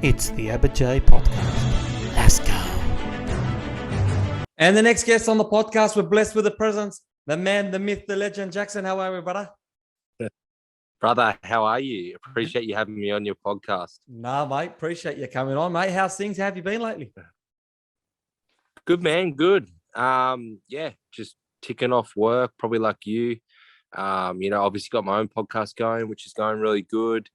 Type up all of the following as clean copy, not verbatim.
It's the Abba Podcast. Let's go. And the next guest on the podcast, we're blessed with the presence, the man, the myth, the legend, Jaxon. How are we, brother? Brother, how are you? Appreciate you having me on your podcast. Nah, mate. Appreciate you coming on, mate. How's things? How have you been lately? Good, man. Good. Just ticking off work, probably like you. Obviously got my own podcast going, which is going really good.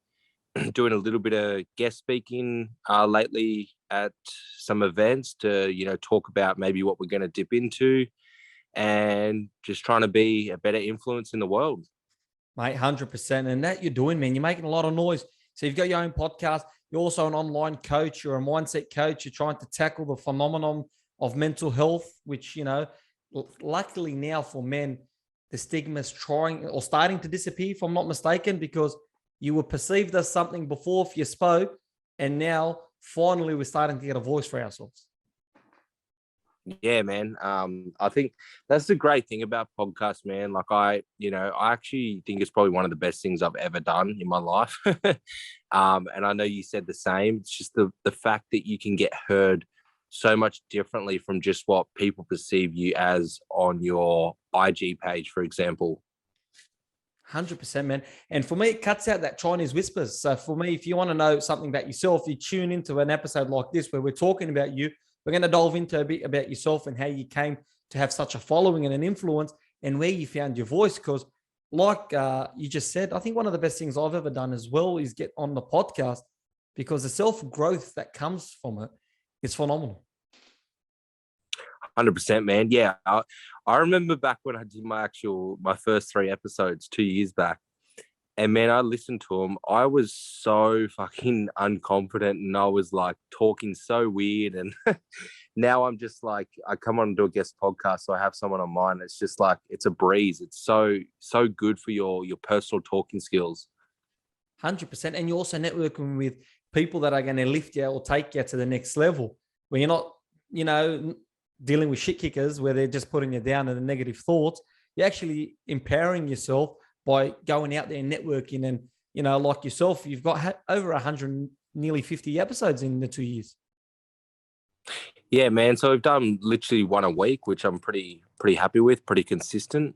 Doing a little bit of guest speaking lately at some events to, talk about maybe what we're going to dip into and just trying to be a better influence in the world. Mate, 100%. And that you're doing, man. You're making a lot of noise. So you've got your own podcast. You're also an online coach. You're a mindset coach. You're trying to tackle the phenomenon of mental health, which, luckily now for men, the stigma is trying or starting to disappear, if I'm not mistaken, because you were perceived as something before if you spoke, and now finally we're starting to get a voice for ourselves. Yeah, man. I think that's the great thing about podcasts, man. Like I actually think it's probably one of the best things I've ever done in my life. And I know you said the same. It's just the fact that you can get heard so much differently from just what people perceive you as on your IG page, for example. 100%, man. And for me, it cuts out that Chinese whispers. So for me, if you want to know something about yourself, you tune into an episode like this where we're talking about you. We're going to delve into a bit about yourself and how you came to have such a following and an influence and where you found your voice. Because like you just said, I think one of the best things I've ever done as well is get on the podcast, because the self-growth that comes from it is phenomenal. 100%, man. Yeah, I remember back when I did my first 3 episodes 2 years back, and man, I listened to them. I was so fucking unconfident, and I was like talking so weird. And now I'm just like, I come on and do a guest podcast, so I have someone on mine. It's just like it's a breeze. It's so good for your personal talking skills. 100%, and you're also networking with people that are going to lift you or take you to the next level, where you're not, dealing with shit kickers where they're just putting you down in the negative thoughts. You're actually empowering yourself by going out there and networking. And, like yourself, you've got over 100, nearly 50 episodes in the 2 years. Yeah, man. So we've done literally one a week, which I'm pretty happy with, pretty consistent.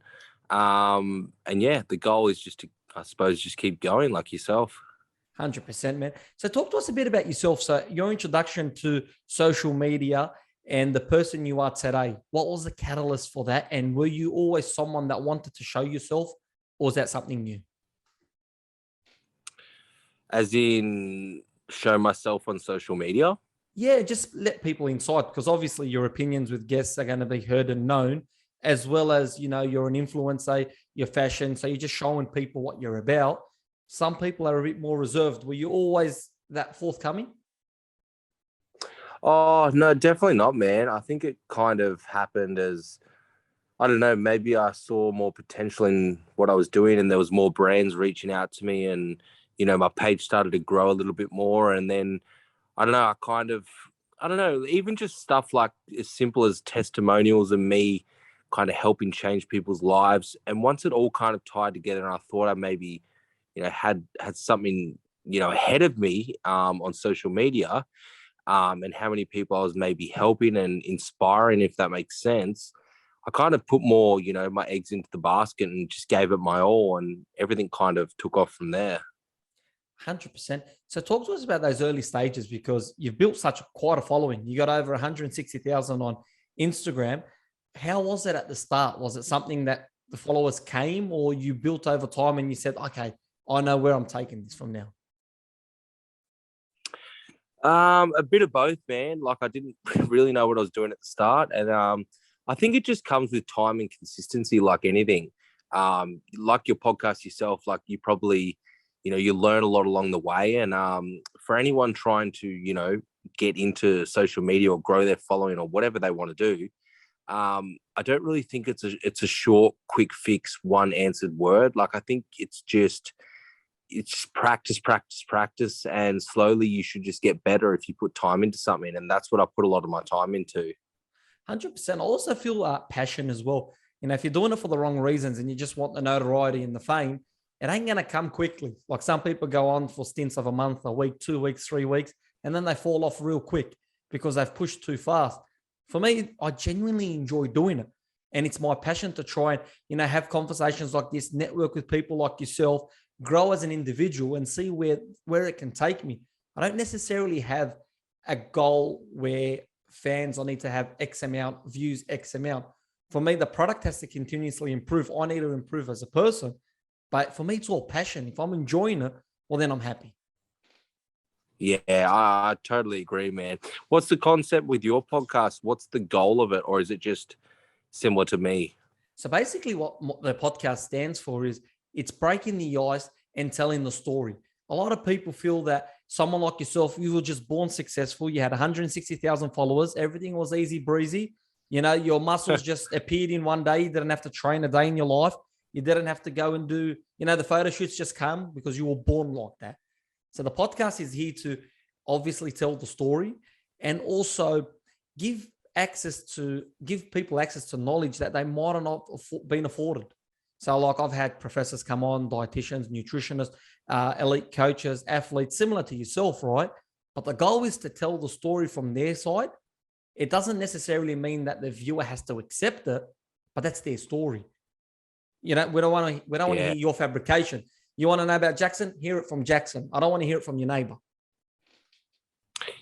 And yeah, the goal is just to, I suppose, just keep going like yourself. 100%, man. So talk to us a bit about yourself. So your introduction to social media and the person you are today, what was the catalyst for that? And were you always someone that wanted to show yourself, or was that something new? As in show myself on social media? Yeah, just let people inside, because obviously your opinions with guests are going to be heard and known, as well as, you're an influencer, your fashion. So you're just showing people what you're about. Some people are a bit more reserved. Were you always that forthcoming? Oh, no, definitely not, man. I think it kind of happened as, I don't know, maybe I saw more potential in what I was doing, and there was more brands reaching out to me, and, my page started to grow a little bit more. And then, I don't know, even just stuff like as simple as testimonials and me kind of helping change people's lives. And once it all kind of tied together, and I thought I maybe, had something, ahead of me on social media, and how many people I was maybe helping and inspiring, if that makes sense, I kind of put more, my eggs into the basket and just gave it my all, and everything kind of took off from there. 100%. So talk to us about those early stages, because you've built quite a following. You got over 160,000 on Instagram. How was it at the start? Was it something that the followers came, or you built over time and you said, okay, I know where I'm taking this from now? A bit of both, man. Like I didn't really know what I was doing at the start. And I think it just comes with time and consistency, like anything. Like your podcast yourself, like you probably, you learn a lot along the way. And for anyone trying to, get into social media or grow their following or whatever they want to do, I don't really think it's a short, quick fix, one answered word. Like I think it's just practice, and slowly you should just get better if you put time into something. And that's what I put a lot of my time into. 100%. I also feel passion as well. If you're doing it for the wrong reasons and you just want the notoriety and the fame, it ain't going to come quickly. Like some people go on for stints of a month, a week, 2 weeks, 3 weeks. and then they fall off real quick because they've pushed too fast. For me, I genuinely enjoy doing it. And it's my passion to try and, have conversations like this, network with people like yourself, grow as an individual and see where it can take me. I don't necessarily have a goal where fans, I need to have X amount, views X amount. For me, the product has to continuously improve. I need to improve as a person. But for me, it's all passion. If I'm enjoying it, well, then I'm happy. Yeah, I totally agree, man. What's the concept with your podcast? What's the goal of it? Or is it just similar to me? So basically what the podcast stands for is it's breaking the ice and telling the story. A lot of people feel that someone like yourself, you were just born successful. You had 160,000 followers. Everything was easy breezy. Your muscles just appeared in one day. You didn't have to train a day in your life. You didn't have to go and do, the photo shoots just come because you were born like that. So the podcast is here to obviously tell the story and also give people access to knowledge that they might have not been afforded. So like I've had professors come on, dietitians, nutritionists, elite coaches, athletes, similar to yourself, right? But the goal is to tell the story from their side. It doesn't necessarily mean that the viewer has to accept it, but that's their story. We don't want to hear your fabrication. You want to know about Jaxon? Hear it from Jaxon. I don't want to hear it from your neighbor.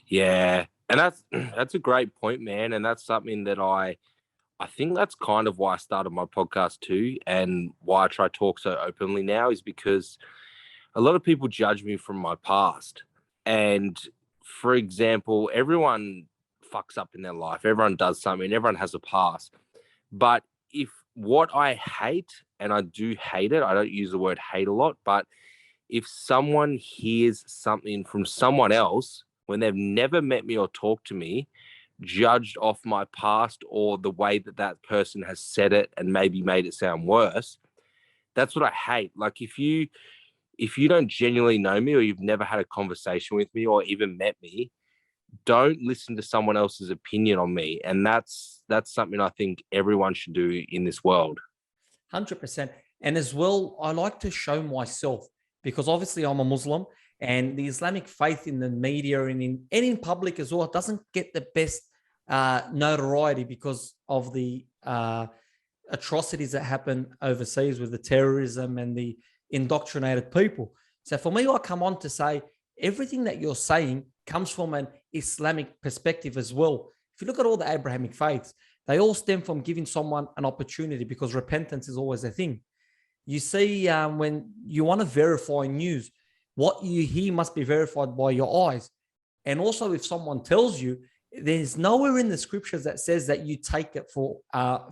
Yeah. And that's a great point, man. And that's something that I think that's kind of why I started my podcast too, and why I try to talk so openly now is because a lot of people judge me from my past. And for example, everyone fucks up in their life. Everyone does something. Everyone has a past. But if what I hate, and I do hate it, I don't use the word hate a lot, but if someone hears something from someone else when they've never met me or talked to me, judged off my past or the way that person has said it and maybe made it sound worse, that's what I hate. Like if you don't genuinely know me or you've never had a conversation with me or even met me, don't listen to someone else's opinion on me. And that's something I think everyone should do in this world. 100%. And as well, I like to show myself because obviously I'm a Muslim and the Islamic faith in the media and in public as well, it doesn't get the best notoriety because of the atrocities that happen overseas with the terrorism and the indoctrinated people. So for me, I come on to say everything that you're saying comes from an Islamic perspective as well. If you look at all the Abrahamic faiths, they all stem from giving someone an opportunity because repentance is always a thing. You see, when you want to verify news, what you hear must be verified by your eyes. And also, if someone tells you, there's nowhere in the scriptures that says that you take it for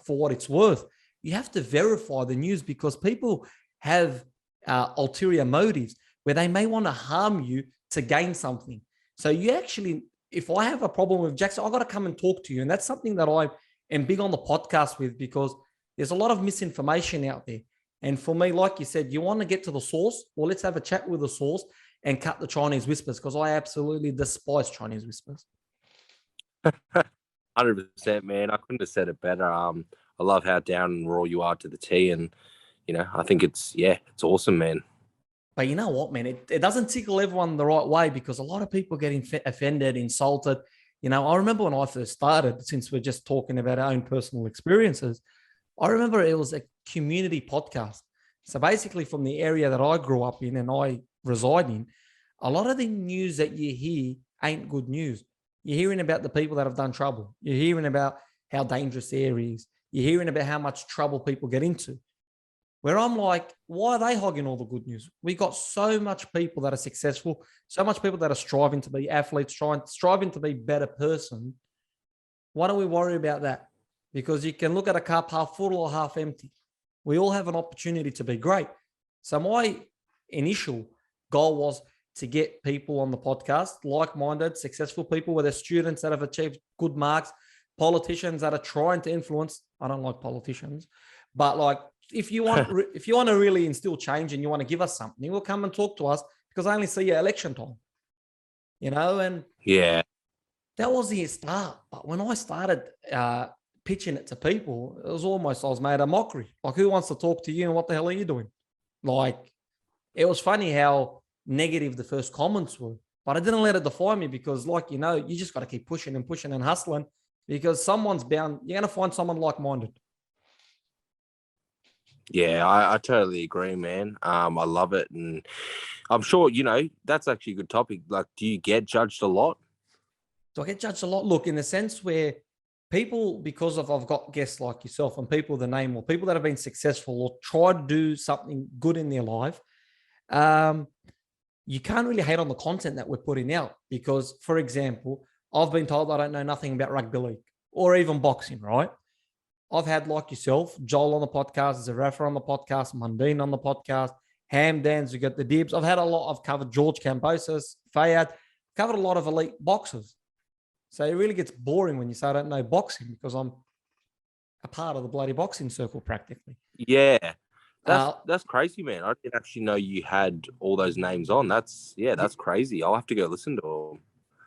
what it's worth. You have to verify the news because people have ulterior motives where they may want to harm you to gain something. So you actually, if I have a problem with Jaxon, I got to come and talk to you. And that's something that I am big on the podcast with because there's a lot of misinformation out there. And for me, like you said, you want to get to the source. Well, let's have a chat with the source and cut the Chinese whispers because I absolutely despise Chinese whispers. 100%, man. I couldn't have said it better. I love how down and raw you are to the T. And, I think it's awesome, man. But you know what, man? It doesn't tickle everyone the right way because a lot of people get offended, insulted. I remember when I first started, since we're just talking about our own personal experiences, I remember it was a community podcast. So basically from the area that I grew up in and I reside in, a lot of the news that you hear ain't good news. You're hearing about the people that have done trouble. You're hearing about how dangerous the area is. You're hearing about how much trouble people get into. Where I'm like, why are they hogging all the good news? We got so much people that are successful, so much people that are striving to be athletes, striving to be better person. Why don't we worry about that? Because you can look at a cup half full or half empty. We all have an opportunity to be great. So my initial goal was to get people on the podcast, like-minded, successful people, whether students that have achieved good marks, politicians that are trying to influence. I don't like politicians, but like if you want to really instill change and you want to give us something, you will come and talk to us because I only see you election time, and yeah, that was the start. But when I started pitching it to people, it was almost I was made a mockery. Like, who wants to talk to you and what the hell are you doing? Like, it was funny how negative the first comments were. But I didn't let it define me because, like, you know, you just got to keep pushing and pushing and hustling because someone's bound. You're going to find someone like-minded. Yeah, I totally agree, man. I love it. And I'm sure, you know, that's actually a good topic. Like, do you get judged a lot? Do I get judged a lot? Look, in the sense where people, because of I've got guests like yourself and people the name or people that have been successful or try to do something good in their life, you can't really hate on the content that we're putting out because, for example, I've been told I don't know nothing about rugby league or even boxing, right? I've had, like yourself, Joel on the podcast, Zarafa on the podcast, Mundine on the podcast, Hamdans, you got the Dibs. I've covered George Cambosis, Fayad, covered a lot of elite boxers. So it really gets boring when you say I don't know boxing because I'm a part of the bloody boxing circle practically. Yeah. That's crazy, man. I didn't actually know you had all those names on. That's crazy. I'll have to go listen to them.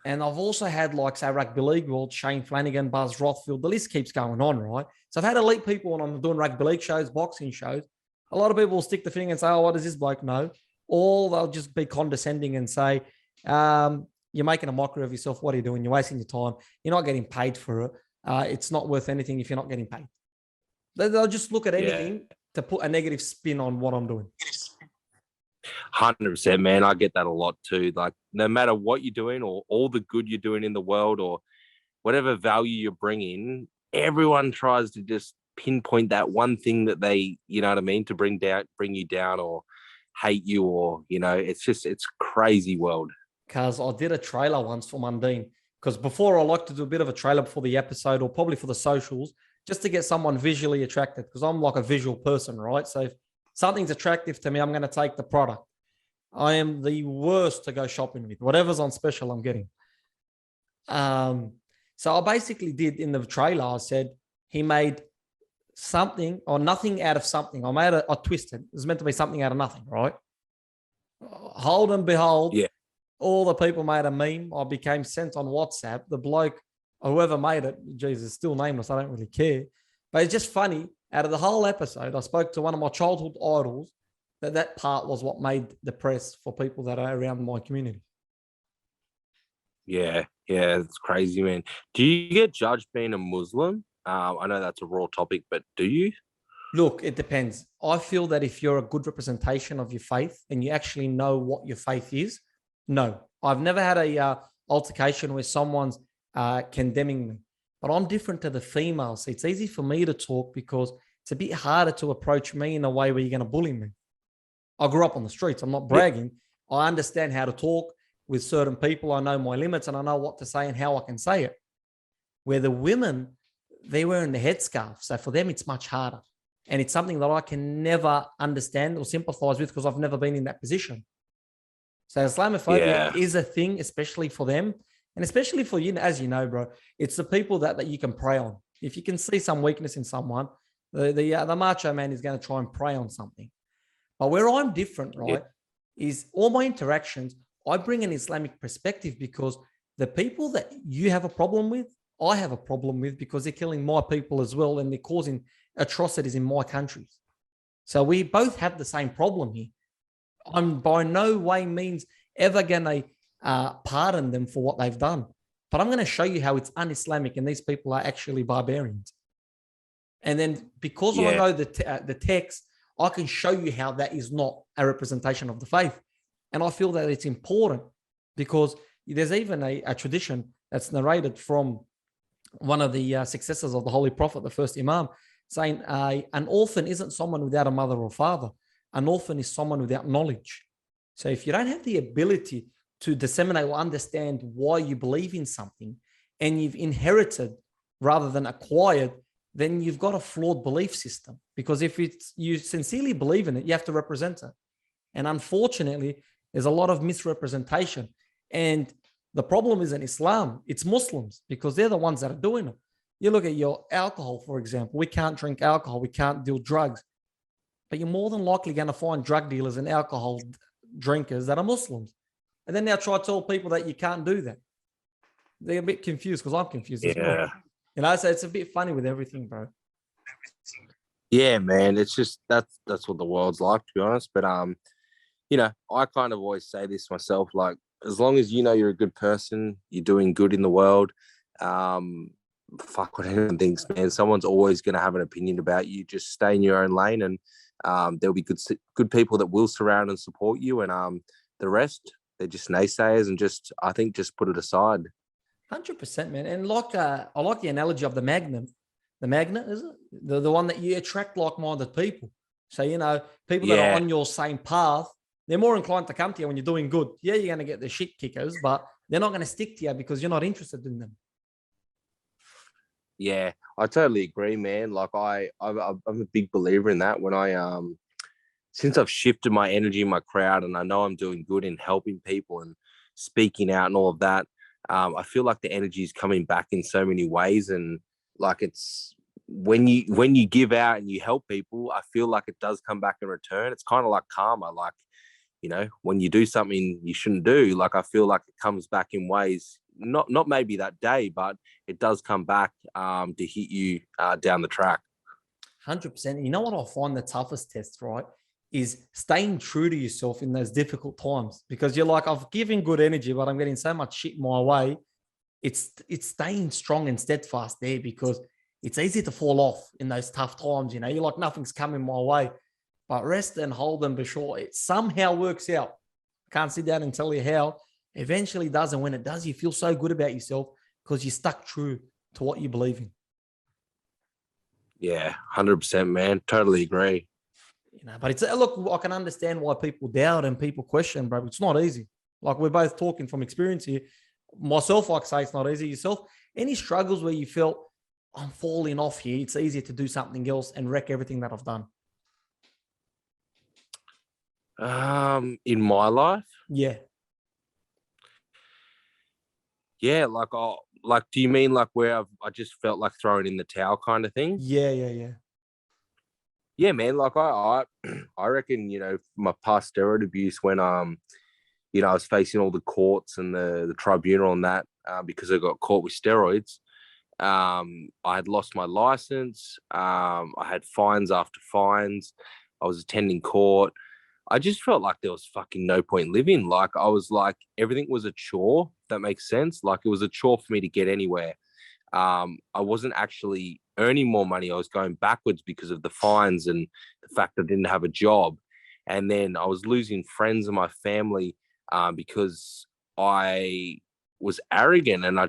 And I've also had, like, say, Rugby League World, Shane Flanagan, Buzz Rothfield. The list keeps going on, right? So I've had elite people when I'm doing rugby league shows, boxing shows. A lot of people will stick the finger and say, oh, what does this bloke know? Or they'll just be condescending and say, you're making a mockery of yourself. What are you doing? You're wasting your time. You're not getting paid for it. It's not worth anything if you're not getting paid. They'll just look at anything to put a negative spin on what I'm doing. 100%, man. I get that a lot too. Like, no matter what you're doing or all the good you're doing in the world or whatever value you're bringing, everyone tries to just pinpoint that one thing that they, you know what I mean, to bring you down or hate you, or, you know, it's crazy world. Because I did a trailer once for Mundine. Because before, I like to do a bit of a trailer before the episode or probably for the socials, just to get someone visually attracted. Because I'm like a visual person, right? So if something's attractive to me, I'm going to take the product. I am the worst to go shopping with. Whatever's on special, I'm getting. So I basically did in the trailer, I said he made something or nothing out of something. I twisted. It was meant to be something out of nothing, right? Hold and behold, all the people made a meme. I became sent on WhatsApp. The bloke, or whoever made it, Jesus, still nameless. I don't really care. But it's just funny. Out of the whole episode, I spoke to one of my childhood idols. That part was what made the press for people that are around my community. Yeah, it's crazy, man. Do you get judged being a Muslim? I know that's a raw topic, but do you? Look, it depends. I feel that if you're a good representation of your faith and you actually know what your faith is, no. I've never had a altercation where someone's condemning me. But I'm different to the females. So it's easy for me to talk because it's a bit harder to approach me in a way where you're going to bully me. I grew up on the streets. I'm not bragging. Yeah. I understand how to talk with certain people. I know my limits and I know what to say and how I can say it. Where the women, they're wearing the headscarf. So for them, it's much harder. And it's something that I can never understand or sympathize with because I've never been in that position. So Islamophobia is a thing, especially for them. And especially for you, as you know, bro, it's the people that you can prey on. If you can see some weakness in someone, the macho man is going to try and prey on something. But where I'm different, right, is all my interactions, I bring an Islamic perspective because the people that you have a problem with, I have a problem with because they're killing my people as well and they're causing atrocities in my countries. So we both have the same problem here. I'm by no way means ever going to pardon them for what they've done. But I'm going to show you how it's un-Islamic and these people are actually barbarians. And then because I know the text, I can show you how that is not a representation of the faith. And I feel that it's important because there's even a tradition that's narrated from one of the successors of the Holy Prophet, the first Imam, saying an orphan isn't someone without a mother or father. An orphan is someone without knowledge. So if you don't have the ability to disseminate or understand why you believe in something and you've inherited rather than acquired, then you've got a flawed belief system. Because if you sincerely believe in it, you have to represent it. And unfortunately, there's a lot of misrepresentation. And the problem isn't Islam, it's Muslims, because they're the ones that are doing it. You look at your alcohol, for example. We can't drink alcohol. We can't deal drugs. But you're more than likely going to find drug dealers and alcohol drinkers that are Muslims. And then they'll try to tell people that you can't do that. They're a bit confused because I'm confused as well. You know, so it's a bit funny with everything, bro. Yeah, man. It's just that's what the world's like, to be honest. But you know, I kind of always say this myself, like, as long as you know you're a good person, you're doing good in the world. Um, Fuck what anyone thinks, man. Someone's always going to have an opinion about you. Just stay in your own lane, and there'll be good people that will surround and support you, and the rest they're just naysayers, and just I think just put it aside. 100%, man. And like, I like the analogy of the magnet. The magnet, is it? The one that you attract like-minded people. So, people that are Yeah, on your same path, they're more inclined to come to you when you're doing good. Yeah, you're going to get the shit kickers, but they're not going to stick to you because you're not interested in them. yeah, I totally agree, man. Like I'm a big believer in that. When since I've shifted my energy in my crowd, and I know I'm doing good in helping people and speaking out and all of that, I feel like the energy is coming back in so many ways, and like it's when you give out and you help people, I feel like it does come back in return. It's kind of like karma, like when you do something you shouldn't do, like I feel like it comes back in ways, not maybe that day, but it does come back to hit you down the track. 100%. You know what I find the toughest test, right? Is staying true to yourself in those difficult times because you're like, I've given good energy, but I'm getting so much shit my way. It's staying strong and steadfast there because it's easy to fall off in those tough times. You're like, nothing's coming my way, but rest and hold and be sure it somehow works out. Can't sit down and tell you how. Eventually does, and when it does, you feel so good about yourself because you stuck true to what you believe in. Yeah, 100%, man. Totally agree. But it's look, I can understand why people doubt and people question, bro. It's not easy. Like we're both talking from experience here. Myself, like say it's not easy. Yourself, any struggles where you felt I'm falling off here, it's easier to do something else and wreck everything that I've done. In my life, Yeah. yeah, like, do you mean like where I just felt like throwing in the towel kind of thing? Yeah, yeah, yeah. Yeah, man. Like I reckon my past steroid abuse when I was facing all the courts and the tribunal and that because I got caught with steroids. I had lost my license. I had fines after fines. I was attending court. I just felt like there was fucking no point living. Like I was like everything was a chore. If that makes sense. Like it was a chore for me to get anywhere. I wasn't actually earning more money. I was going backwards because of the fines and the fact I didn't have a job. And then I was losing friends and my family because I was arrogant and I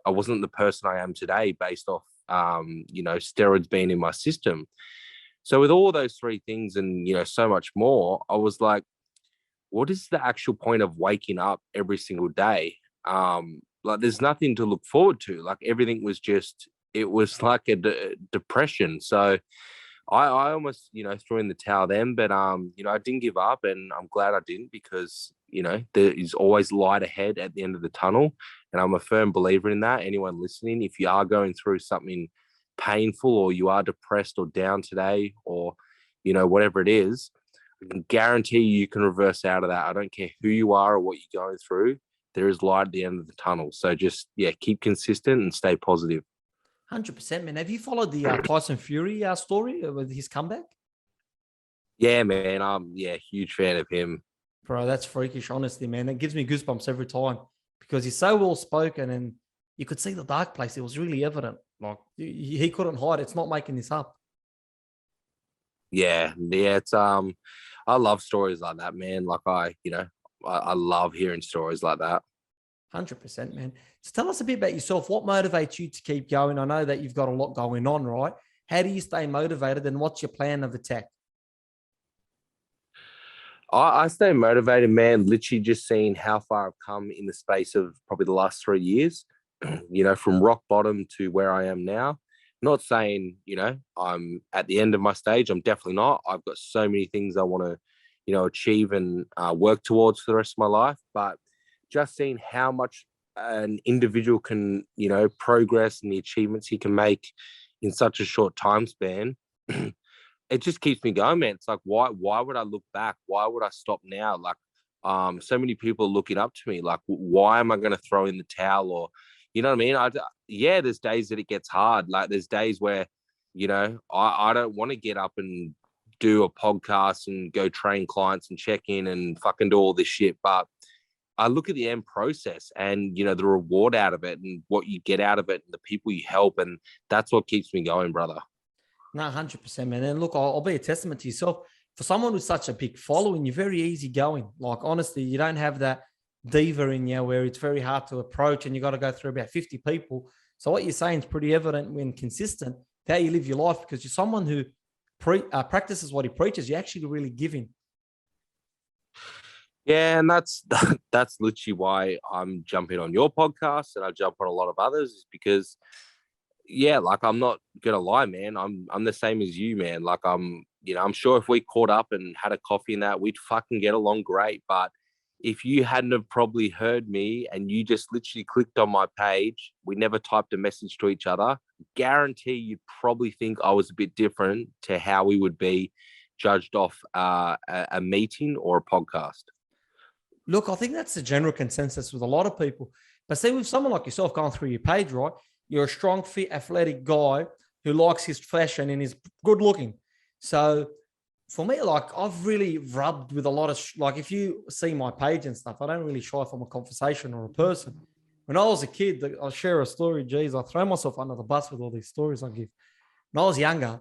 wasn't the person I am today based off, steroids being in my system. So with all those three things and, so much more, I was like, what is the actual point of waking up every single day? Like there's nothing to look forward to. Like everything was it was like a depression. So I almost, threw in the towel then, but I didn't give up, and I'm glad I didn't because, there is always light ahead at the end of the tunnel. And I'm a firm believer in that. Anyone listening, if you are going through something painful or you are depressed or down today or, whatever it is, I can guarantee you can reverse out of that. I don't care who you are or what you're going through. There is light at the end of the tunnel. So just, keep consistent and stay positive. 100%, man. Have you followed the Tyson Fury story with his comeback? Yeah, man. Huge fan of him. Bro, that's freakish, honestly, man. It gives me goosebumps every time because he's so well spoken and you could see the dark place. It was really evident. Like he couldn't hide. It's not making this up. Yeah. It's I love stories like that, man. Like I love hearing stories like that. 100%, man. So tell us a bit about yourself. What motivates you to keep going? I know that you've got a lot going on, right? How do you stay motivated and what's your plan of attack? I stay motivated, man. Literally just seeing how far I've come in the space of probably the last 3 years, from rock bottom to where I am now. Not saying, I'm at the end of my stage. I'm definitely not. I've got so many things I want to, achieve and work towards for the rest of my life. But just seeing how much an individual can, progress and the achievements he can make in such a short time span, it just keeps me going, man. It's like, why would I look back? Why would I stop now? Like, so many people are looking up to me. Like, why am I going to throw in the towel? Or, you know what I mean? Yeah, there's days that it gets hard. Like, there's days where, I don't want to get up and do a podcast and go train clients and check in and fucking do all this shit. But I look at the end process and, the reward out of it and what you get out of it and the people you help. And that's what keeps me going, brother. No, 100%, man. And look, I'll be a testament to yourself. For someone with such a big following, you're very easygoing. Like, honestly, you don't have that diva in you where it's very hard to approach and you got to go through about 50 people. So what you're saying is pretty evident when consistent, how you live your life, because you're someone who practices what he preaches. You're actually really giving. Yeah, and that's literally why I'm jumping on your podcast and I jump on a lot of others, is because, yeah, like, I'm not gonna lie, man. I'm the same as you, man. Like, I'm sure if we caught up and had a coffee and that, we'd fucking get along great. But if you hadn't have probably heard me and you just literally clicked on my page, we never typed a message to each other, guarantee you'd probably think I was a bit different to how we would be judged off a meeting or a podcast. Look, I think that's the general consensus with a lot of people. But see, with someone like yourself going through your page, right? You're a strong, fit, athletic guy who likes his fashion and is good looking. So for me, like, I've really rubbed with a lot of, like, if you see my page and stuff, I don't really shy from a conversation or a person. When I was a kid, I'll share a story. Geez, I throw myself under the bus with all these stories I give. When I was younger,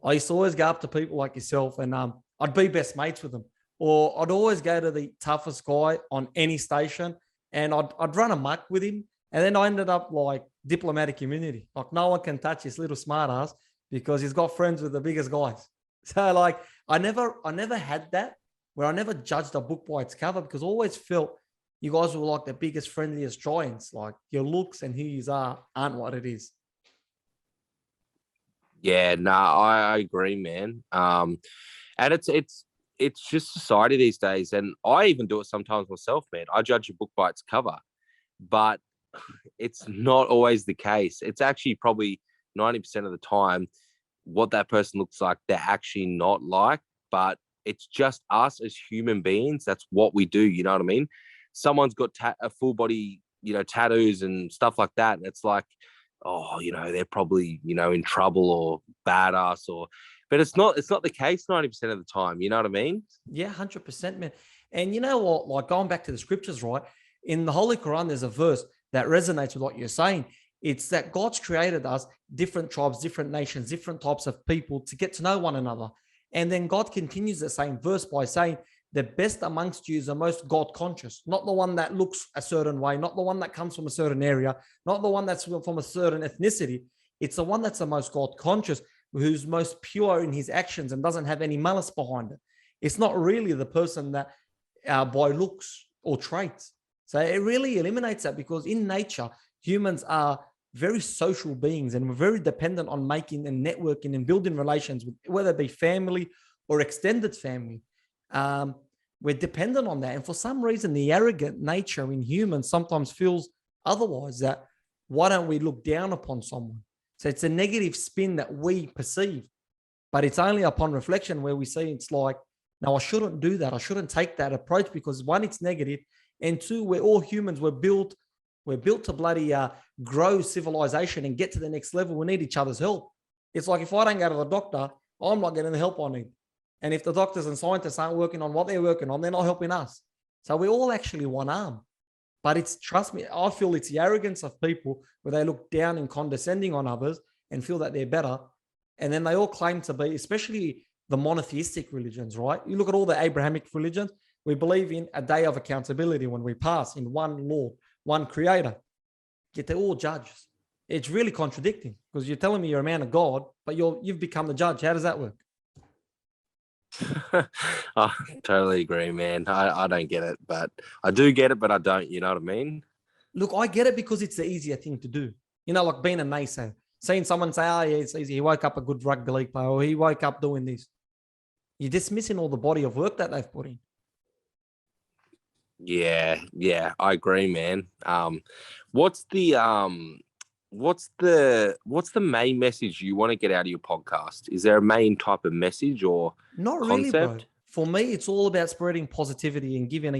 I used to always go up to people like yourself and I'd be best mates with them. Or I'd always go to the toughest guy on any station and I'd run amok with him. And then I ended up like diplomatic immunity. Like, no one can touch his little smart ass because he's got friends with the biggest guys. So like, I never had that where I never judged a book by its cover, because I always felt you guys were like the biggest, friendliest giants. Like, your looks and who you aren't what it is. Yeah, I agree, man. And it's just society these days. And I even do it sometimes myself, man. I judge a book by its cover, but it's not always the case. It's actually probably 90% of the time what that person looks like, they're actually not like, but it's just us as human beings. That's what we do. You know what I mean? Someone's got a full body, tattoos and stuff like that. And it's like, oh, they're probably, in trouble or badass but it's not the case 90% of the time. You know what I mean? Yeah, 100%, man. And you know what? Like, going back to the scriptures, right? In the Holy Quran, there's a verse that resonates with what you're saying. It's that God's created us, different tribes, different nations, different types of people, to get to know one another. And then God continues the same verse by saying, the best amongst you is the most God conscious, not the one that looks a certain way, not the one that comes from a certain area, not the one that's from a certain ethnicity. It's the one that's the most God conscious, who's most pure in his actions and doesn't have any malice behind it. It's not really the person that by looks or traits. So it really eliminates that, because in nature, humans are very social beings and we're very dependent on making and networking and building relations with, whether it be family or extended family. We're dependent on that. And for some reason, the arrogant nature in humans sometimes feels otherwise, that why don't we look down upon someone? So it's a negative spin that we perceive, but it's only upon reflection where we see it's like, no, I shouldn't do that. I shouldn't take that approach, because one, it's negative, and two, we're all humans. We're built to bloody grow civilization and get to the next level. We need each other's help. It's like, if I don't go to the doctor, I'm not getting the help I need. And if the doctors and scientists aren't working on what they're working on, they're not helping us. So we all actually one arm. But it's, trust me, I feel it's the arrogance of people where they look down and condescending on others and feel that they're better. And then they all claim to be, especially the monotheistic religions, right? You look at all the Abrahamic religions, we believe in a day of accountability when we pass, in one Lord, one creator, yet they're all judges. It's really contradicting, because you're telling me you're a man of God, but you've become the judge. How does that work? I totally agree, man. I don't get it, but I do get it, but I don't. You know what I mean? Look, I get it because it's the easier thing to do. Like being a naysayer, seeing someone say, oh, yeah, it's easy. He woke up a good rugby league player, or he woke up doing this. You're dismissing all the body of work that they've put in. Yeah, I agree, man. What's the main message you want to get out of your podcast? Is there a main type of message or not concept? Really, bro. For me, it's all about spreading positivity and giving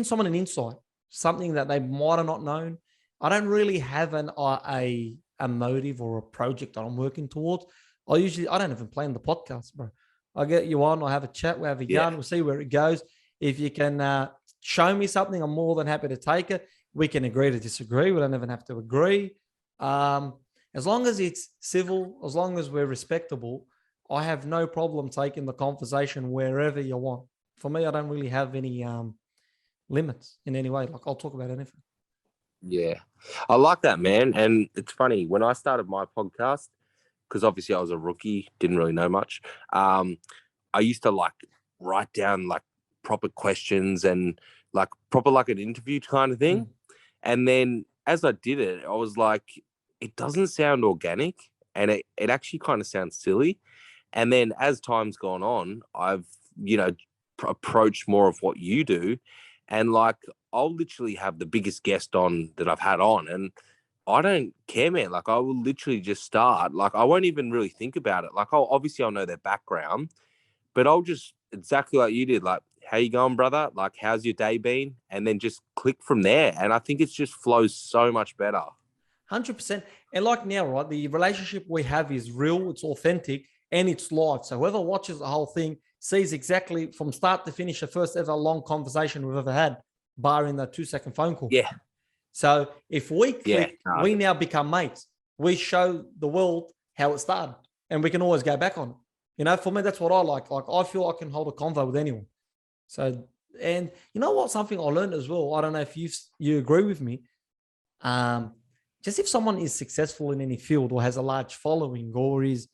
someone an insight, something that they might have not known. I don't really have a motive or a project that I'm working towards. I don't even plan the podcast, bro. I get you on, I have a chat, we have a yarn, we'll see where it goes. If you can show me something, I'm more than happy to take it. We can agree to disagree. We don't even have to agree. As long as it's civil, as long as we're respectable, I have no problem taking the conversation wherever you want. For me, I don't really have any limits in any way. Like, I'll talk about anything. Yeah, I like that, man. And it's funny, when I started my podcast, because obviously I was a rookie, didn't really know much. I used to like write down like proper questions and like proper like an interview kind of thing. And then as I did it, I was like, it doesn't sound organic, and it actually kind of sounds silly. And then as time's gone on, I've, approached more of what you do. And like, I'll literally have the biggest guest on that I've had on. And I don't care, man. Like, I will literally just start. Like, I won't even really think about it. Like, I'll know their background, but I'll just exactly like you did. Like, how you going, brother? Like, how's your day been? And then just click from there. And I think it just flows so much better. 100%. And like now, right, the relationship we have is real, it's authentic, and it's live. So whoever watches the whole thing sees exactly from start to finish the first ever long conversation we've ever had, barring the 2-second phone call. Yeah. So if we click, we now become mates. We show the world how it started, and we can always go back on it. For me, that's what I like. Like, I feel I can hold a convo with anyone. So, and you know what? Something I learned as well. I don't know if you agree with me. Just if someone is successful in any field or has a large following or is,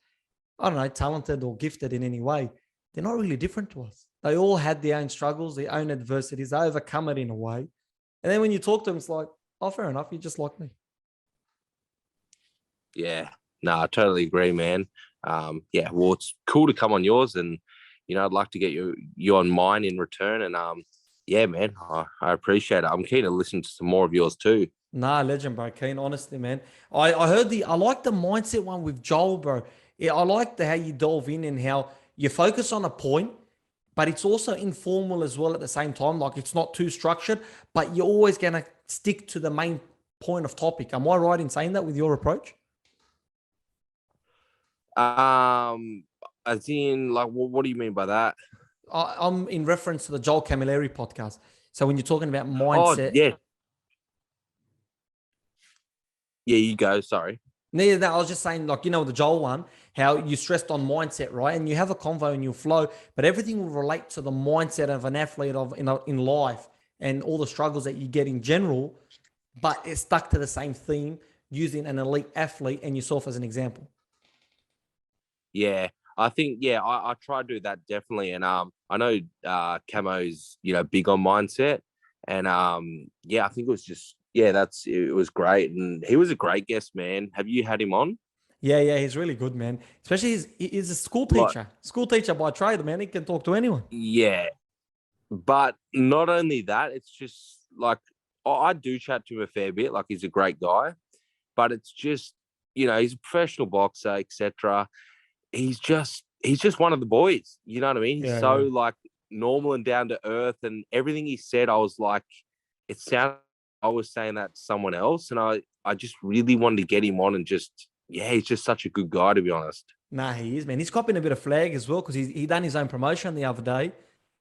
I don't know, talented or gifted in any way, they're not really different to us. They all had their own struggles, their own adversities. They overcome it in a way. And then when you talk to them, it's like, oh, fair enough. You're just like me. Yeah, no, I totally agree, man. Well, it's cool to come on yours, and I'd like to get you on mine in return. And yeah, man, I appreciate it. I'm keen to listen to some more of yours too. Nah, legend, bro. Keen, honestly, man. I like the mindset one with Joel, bro. Yeah, I like how you delve in and how you focus on a point, but it's also informal as well at the same time. Like, it's not too structured, but you're always gonna stick to the main point of topic. Am I right in saying that with your approach? As in, like, what do you mean by that? I'm in reference to the Joel Camilleri podcast. So when you're talking about mindset, yeah, you go. Sorry. No, I was just saying, like, the Joel one, how you stressed on mindset, right? And you have a convo and you flow, but everything will relate to the mindset of an athlete in life and all the struggles that you get in general, but it's stuck to the same theme using an elite athlete and yourself as an example. Yeah, I think, I try to do that definitely. And I know Camo's, big on mindset. And I think it was just, it was great. And he was a great guest, man. Have you had him on? Yeah, he's really good, man. Especially he's a school teacher by trade, man. He can talk to anyone. Yeah, but not only that, it's just like, I do chat to him a fair bit. Like, he's a great guy, but it's just, he's a professional boxer, etc. He's just one of the boys. You know what I mean? He's like normal and down to earth, and everything he said, I was like, it sounded I was saying that to someone else, and I just really wanted to get him on, and just, he's just such a good guy, to be honest. Nah, he is, man. He's copping a bit of flag as well because he done his own promotion the other day.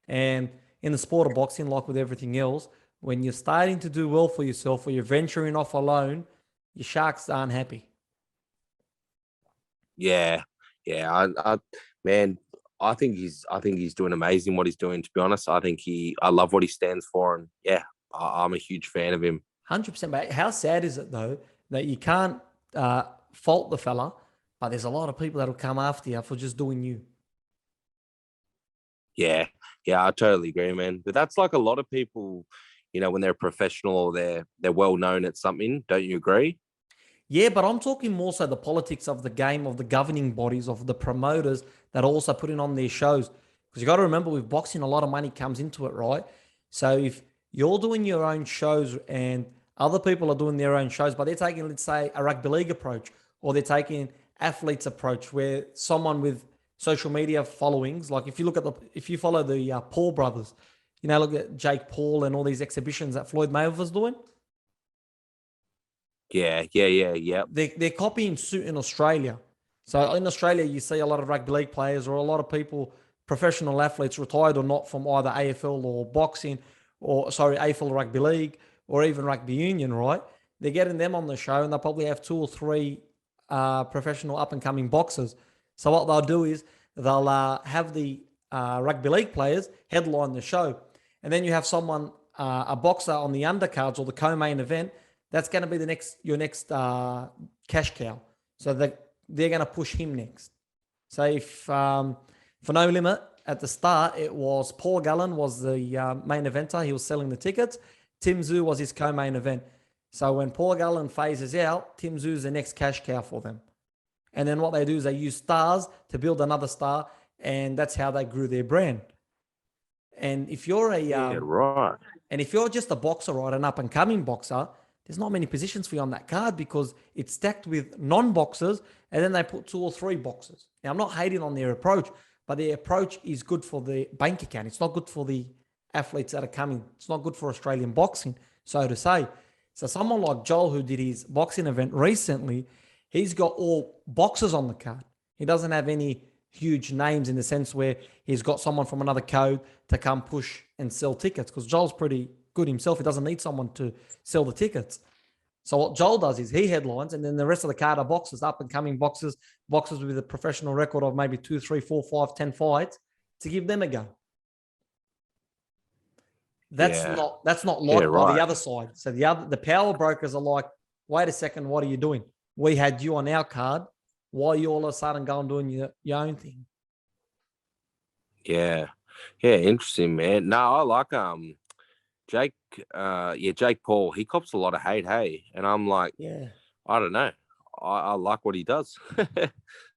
And in the sport of boxing, like with everything else, when you're starting to do well for yourself or you're venturing off alone, your sharks aren't happy. Yeah. Man, I think he's doing amazing what he's doing, to be honest. I love what he stands for, and I'm a huge fan of him. 100%, mate. How sad is it, though, that you can't fault the fella, but there's a lot of people that'll come after you for just doing you. Yeah, I totally agree, man. But that's like a lot of people, when they're professional or they're well known at something. Don't you agree? Yeah, but I'm talking more so the politics of the game, of the governing bodies, of the promoters that are also putting on their shows. Because you got to remember, with boxing, a lot of money comes into it, right? So if you're doing your own shows and other people are doing their own shows, but they're taking, let's say, a rugby league approach, or they're taking athletes approach, where someone with social media followings, like if you follow the Paul brothers, look at Jake Paul and all these exhibitions that Floyd Mayweather's doing. Yeah. They're copying suit in Australia. So in Australia, you see a lot of rugby league players or a lot of people, professional athletes, retired or not, from either AFL or boxing or sorry, AFL Rugby League, or even Rugby Union, right? They're getting them on the show, and they'll probably have 2 or 3 professional up-and-coming boxers. So what they'll do is they'll have the rugby league players headline the show, and then you have someone, a boxer on the undercards or the co-main event. That's going to be your next cash cow. So they're going to push him next. So if for No Limit at the start, it was Paul Gallen was the main eventer. He was selling the tickets. Tim Tszyu was his co-main event. So when Paul Gallen phases out, Tim Tszyu is the next cash cow for them. And then what they do is they use stars to build another star, and that's how they grew their brand. And if you're and if you're just a boxer, right, an up-and-coming boxer, there's not many positions for you on that card because it's stacked with non-boxers, and then they put 2 or 3 boxers. Now, I'm not hating on their approach, but their approach is good for the bank account. It's not good for the athletes that are coming. It's not good for Australian boxing, so to say. So someone like Joel, who did his boxing event recently, he's got all boxers on the card. He doesn't have any huge names in the sense where he's got someone from another code to come push and sell tickets, because Joel's pretty good himself. He doesn't need someone to sell the tickets. So what Joel does is he headlines, and then the rest of the card are boxers, up-and-coming boxers with a professional record of maybe 2, 3, 4, 5, 10 fights, to give them a go. That's not liked by the other side. So the power brokers are like, wait a second, what are you doing? We had you on our card. Why are you all of a sudden going doing your own thing? Yeah, interesting, man. No, I like Jake. Jake Paul. He cops a lot of hate, hey, and I'm like, I don't know. I like what he does.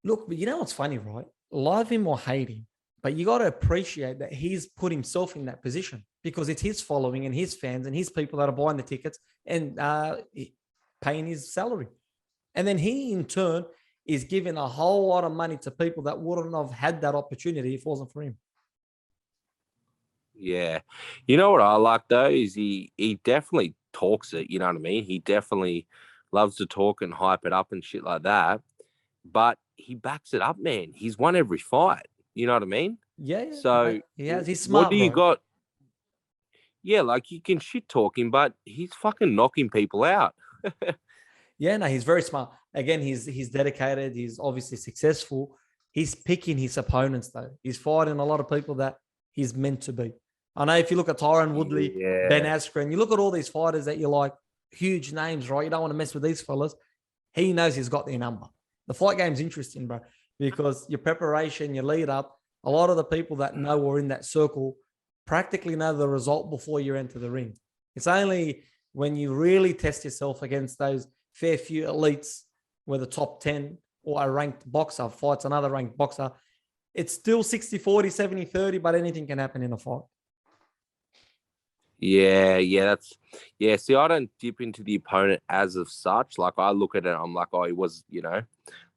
Look, but you know what's funny, right? Love him or hate him, but you got to appreciate that he's put himself in that position because it's his following and his fans and his people that are buying the tickets and paying his salary. And then he, in turn, is giving a whole lot of money to people that wouldn't have had that opportunity if it wasn't for him. Yeah. You know what I like, though, is he definitely talks it, you know what I mean? He definitely loves to talk and hype it up and shit like that. But he backs it up, man. He's won every fight. You know what I mean? Yeah. So he's smart. What do you got? Yeah, like you can shit talk him, but he's fucking knocking people out. Yeah, no, he's very smart. Again, he's dedicated. He's obviously successful. He's picking his opponents, though. He's fighting a lot of people that he's meant to beat. I know if you look at Tyron Woodley, Ben Askren, you look at all these fighters that you're like, huge names, right? You don't want to mess with these fellas. He knows he's got their number. The fight game's interesting, bro, because your preparation, your lead up, a lot of the people that know or in that circle practically know the result before you enter the ring. It's only when you really test yourself against those fair few elites where the top 10 or a ranked boxer fights another ranked boxer, it's still 60-40, 70-30, but anything can happen in a fight. Yeah. See, I don't dip into the opponent as of such. Like, I look at it, I'm like, oh, he was,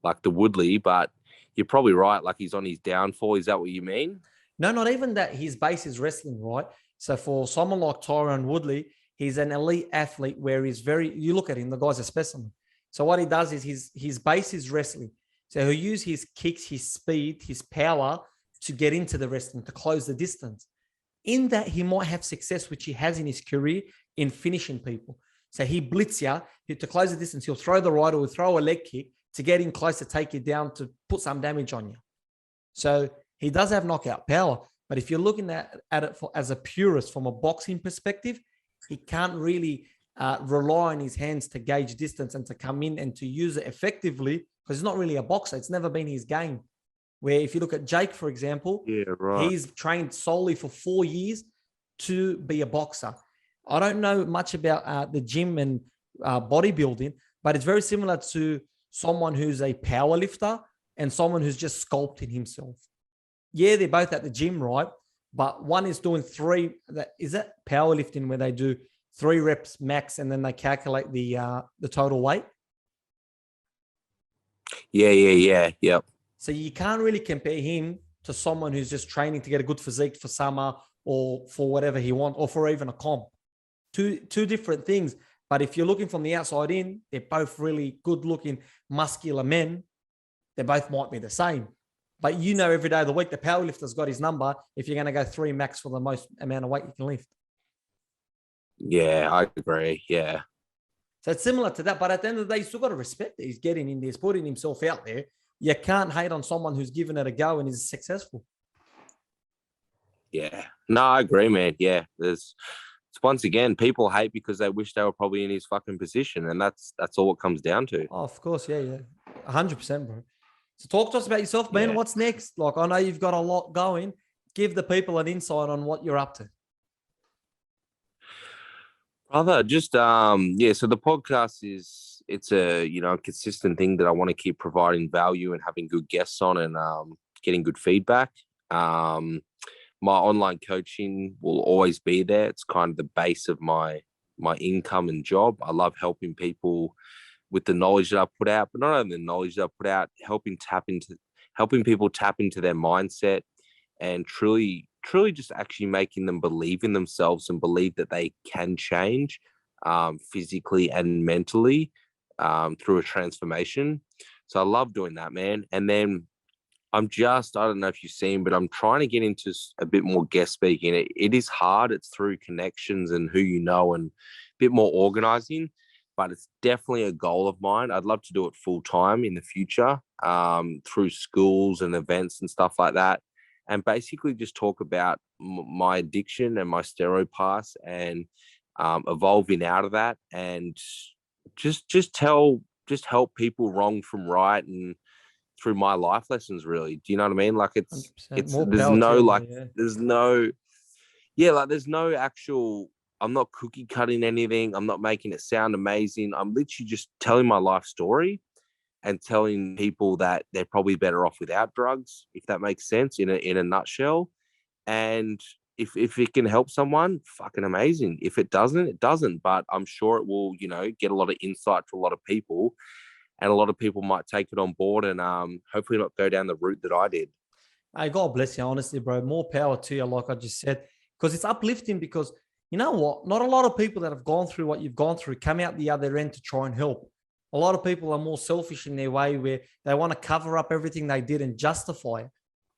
like the Woodley, but you're probably right. Like, he's on his downfall. Is that what you mean? No, not even that. His base is wrestling, right? So for someone like Tyron Woodley, he's an elite athlete where you look at him, the guy's a specimen. So what he does is his base is wrestling. So he'll use his kicks, his speed, his power to get into the wrestling, to close the distance. In that, he might have success, which he has in his career, in finishing people. So he blitz you to close the distance. He'll throw the right or he'll throw a leg kick to get in close to take you down, to put some damage on you. So he does have knockout power. But if you're looking at it as a purist from a boxing perspective, he can't really rely on his hands to gauge distance and to come in and to use it effectively, because he's not really a boxer. It's never been his game. Where if you look at Jake, for example, he's trained solely for 4 years to be a boxer. I don't know much about the gym and bodybuilding, but it's very similar to someone who's a power lifter and someone who's just sculpting himself. Yeah, they're both at the gym, right? But one is doing is that powerlifting where they do 3 reps max and then they calculate the total weight? Yep. So you can't really compare him to someone who's just training to get a good physique for summer or for whatever he wants, or for even a comp. Two different things. But if you're looking from the outside in, they're both really good-looking, muscular men. They both might be the same. But every day of the week, the powerlifter's got his number if you're going to go 3 max for the most amount of weight you can lift. Yeah, I agree. Yeah. So it's similar to that. But at the end of the day, you still got to respect that he's getting in there, he's putting himself out there. You can't hate on someone who's given it a go and is successful. Yeah. No, I agree, man. Yeah. It's once again, people hate because they wish they were probably in his fucking position. And that's all it comes down to. Oh, of course. Yeah, yeah. 100%, bro. So talk to us about yourself, man. Yeah. What's next? Like, I know you've got a lot going. Give the people an insight on what you're up to. Brother, just yeah, so the podcast it's a consistent thing that I want to keep providing value and having good guests on and getting good feedback. Um my online coaching will always be there. It's kind of the base of my income and job. I love helping people with the knowledge that I put out, but not only the knowledge that I put out, helping people tap into their mindset and truly just actually making them believe in themselves and believe that they can change physically and mentally through a transformation. So I love doing that, man. And then I don't know if you've seen, but I'm trying to get into a bit more guest speaking. It is hard. It's through connections and who you know and a bit more organizing, but it's definitely a goal of mine. I'd love to do it full time in the future through schools and events and stuff like that. And basically just talk about my addiction and my steroid past and evolving out of that and just help people wrong from right and through my life lessons, really. Do you know what I mean? Like it's 100%. More there's power to no you, like man. Yeah. there's no yeah, like there's no actual, I'm not cookie cutting anything. I'm not making it sound amazing. I'm literally just telling my life story and telling people that they're probably better off without drugs, if that makes sense in a nutshell. And if it can help someone, fucking amazing. If it doesn't, it doesn't. But I'm sure it will, get a lot of insight to a lot of people, and a lot of people might take it on board and hopefully not go down the route that I did. Hey, God bless you, honestly, bro. More power to you, like I just said, because it's uplifting. Because you know what? Not a lot of people that have gone through what you've gone through come out the other end to try and help. A lot of people are more selfish in their way where they want to cover up everything they did and justify it.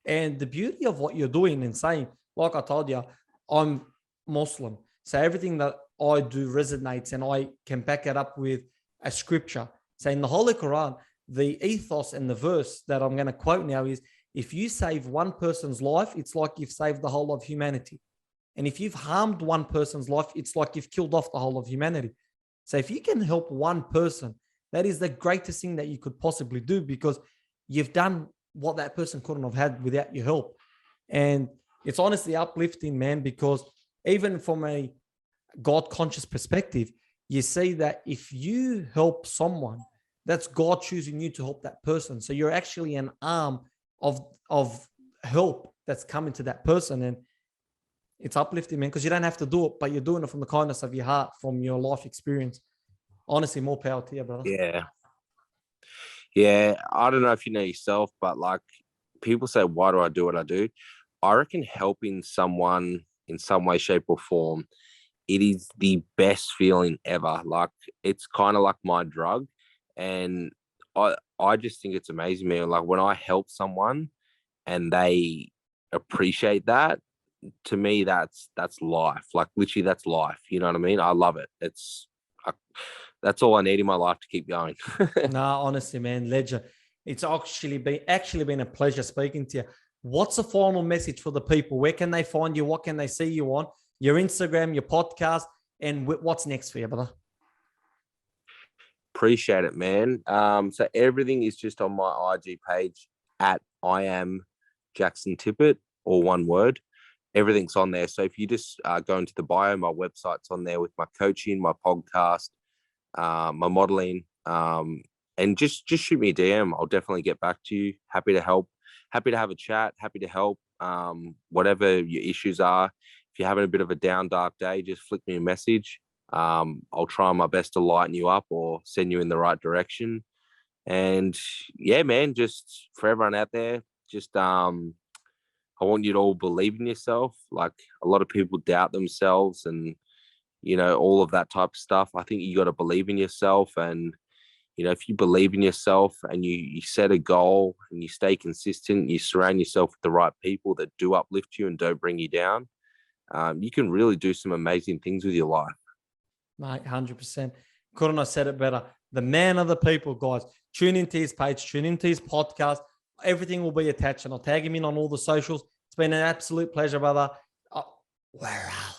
And the beauty of what you're doing and saying, like I told you, I'm Muslim. So everything that I do resonates and I can back it up with a scripture. So in the Holy Quran, the ethos and the verse that I'm going to quote now is, if you save one person's life, it's like you've saved the whole of humanity. And if you've harmed one person's life, it's like you've killed off the whole of humanity. So if you can help one person, that is the greatest thing that you could possibly do, because you've done what that person couldn't have had without your help. And it's honestly uplifting, man, because even from a God conscious perspective, you see that if you help someone, that's God choosing you to help that person. So you're actually an arm of help that's coming to that person. And it's uplifting, man, because you don't have to do it, but you're doing it from the kindness of your heart, from your life experience. Honestly, more power to you, brother. Yeah. Yeah. I don't know if you know yourself, but like people say, why do I do what I do? I reckon helping someone in some way, shape, or form, it is the best feeling ever. Like it's kind of like my drug. And I just think it's amazing, man. Like when I help someone and they appreciate that, to me, that's life. Like literally, that's life. You know what I mean? I love it. That's all I need in my life to keep going. Nah, honestly, man, legend. It's actually been a pleasure speaking to you. What's the final message for the people? Where can they find you? What can they see you on? Your Instagram, your podcast, and what's next for you, brother? Appreciate it, man. So everything is just on my IG page at I am Jaxon Tippet, or one word. Everything's on there. So if you just go into the bio, my website's on there with my coaching, my podcast, my modeling, and just shoot me a DM. I'll definitely get back to you. Happy to help. Happy to have a chat. Happy to help. Whatever your issues are. If you're having a bit of a down, dark day, just flick me a message. I'll try my best to lighten you up or send you in the right direction. And yeah, man, just for everyone out there, just I want you to all believe in yourself. Like a lot of people doubt themselves and all of that type of stuff. I think you got to believe in yourself, and if you believe in yourself and you set a goal and you stay consistent, you surround yourself with the right people that do uplift you and don't bring you down, you can really do some amazing things with your life. Mate, 100%. Couldn't have said it better. The man of the people, guys. Tune into his page, tune into his podcast. Everything will be attached, and I'll tag him in on all the socials. It's been an absolute pleasure, brother. We're out.